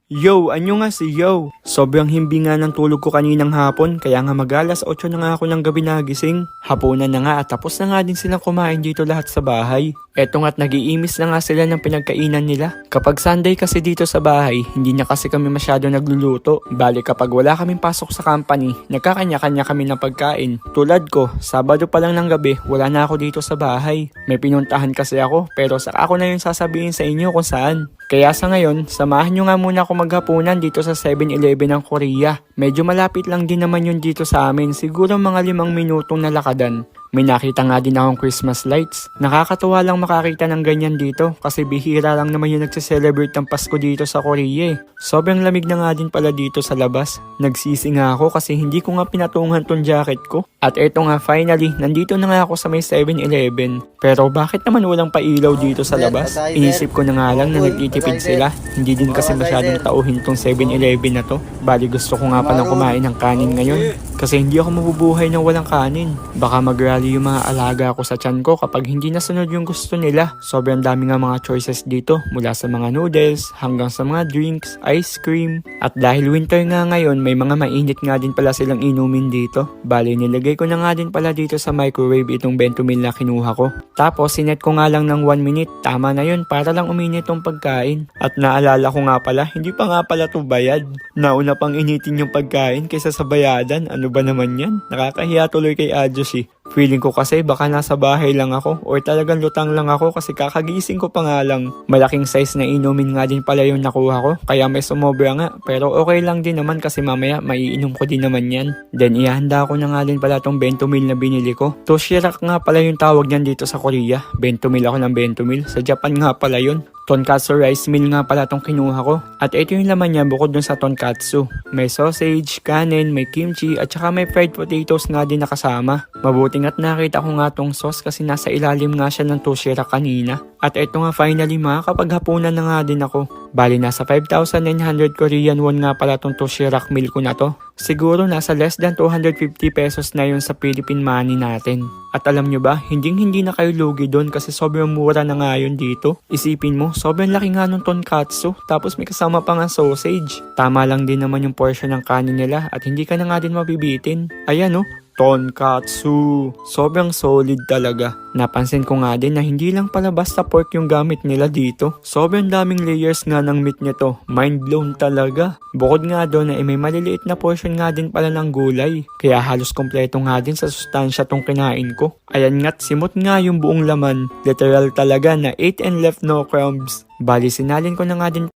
Yo, anyo nga si Yo. Sobrang himbi nga ng tulog ko kaninang hapon, kaya nga mag-alas 8 na nga ako ng gabi nagising. Hapunan na nga at tapos na nga din silang kumain dito lahat sa bahay. Eto nga't nag-iimis na nga sila ng pinagkainan nila. Kapag Sunday kasi dito sa bahay, hindi na kasi kami masyado nagluluto. Bali kapag wala kaming pasok sa company, nagkakanya-kanya kami ng pagkain. Tulad ko, Sabado pa lang ng gabi, wala na ako dito sa bahay. May pinuntahan kasi ako, pero saka ako na yung sasabihin sa inyo kung saan. Kaya sa ngayon, samahan nyo nga muna ako maghapunan dito sa 7-Eleven ng Korea. Medyo malapit lang din naman yun dito sa amin, siguro mga 5 minutong nalakadan. May nakita nga din akong Christmas lights. Nakakatuwa lang makakita ng ganyan dito kasi bihira lang naman yung nagsiselebrate ng Pasko dito sa Korea. Sobrang lamig na nga din pala dito sa labas. Nagsisi nga ako kasi hindi ko nga pinatungan tong jacket ko. At eto nga finally, nandito na nga ako sa may 7-Eleven. Pero bakit naman walang pailaw dito sa labas? Inisip ko na nga lang na nagtitipid sila. Hindi din kasi masyadong tauhin tong 7-Eleven na to. Bali gusto ko nga palang kumain ng kanin ngayon. Kasi hindi ako mabubuhay ng walang kanin. Baka mag-rally yung mga alaga ko sa tiyan ko kapag hindi nasunod yung gusto nila. Sobrang dami nga mga choices dito. Mula sa mga noodles, hanggang sa mga drinks, ice cream. At dahil winter nga ngayon, may mga mainit nga din pala silang inumin dito. Bali nilagay ko na nga din pala dito sa microwave itong bento meal na kinuha ko. Tapos sinet ko nga lang ng 1 minute. Tama na yun para lang uminit tong pagkain. At naalala ko nga pala, hindi pa nga pala to bayad. Nauna pang initin yung pagkain kaysa sa bayadan. Ano ba naman yan? Nakakahiya tuloy kay Adjoshi. Feeling ko kasi baka nasa bahay lang ako or talagang lutang lang ako kasi kakagising ko pa nga lang. Malaking size na inumin nga din pala yung nakuha ko kaya may sumobra nga pero okay lang din naman kasi mamaya maiinom ko din naman yan. Then ihanda ko na nga din pala tong bento meal na binili ko. Toshirak nga pala yung tawag niyan dito sa Korea. Bento meal ako ng bento meal. Sa Japan nga pala yun. Tonkatsu rice meal nga pala tong kinuha ko. At ito yung laman niya bukod dun sa tonkatsu. May sausage, kanin, may kimchi at saka may fried potatoes nga din nakasama. Mabuti nga't nakita ko nga tong sauce kasi nasa ilalim nga siya ng toshirak kanina. At ito nga finally makakapaghapunan na nga din ako. Bali nasa 5,900 Korean won nga pala tong toshirak meal ko na to. Siguro nasa less than 250 pesos na yun sa Philippine money natin. At alam nyo ba, hindi na kayo lugi doon kasi sobrang mura na nga yun dito. Isipin mo, sobrang laki nga nung tonkatsu tapos may kasama pa nga sausage. Tama lang din naman yung portion ng kanin nila at hindi ka na nga din mabibitin. Ayan oh. Tonkatsu. Sobrang solid talaga. Napansin ko nga din na hindi lang pala basta pork yung gamit nila dito. Sobrang daming layers nga ng meat nito. Mind blown talaga. Bukod nga doon na may maliliit na portion nga din pala ng gulay. Kaya halos kompleto nga din sa sustansya tong kinain ko. Ayan nga't simot nga yung buong laman. Literal talaga na 8 and left no crumbs. Bali sinalin ko na nga din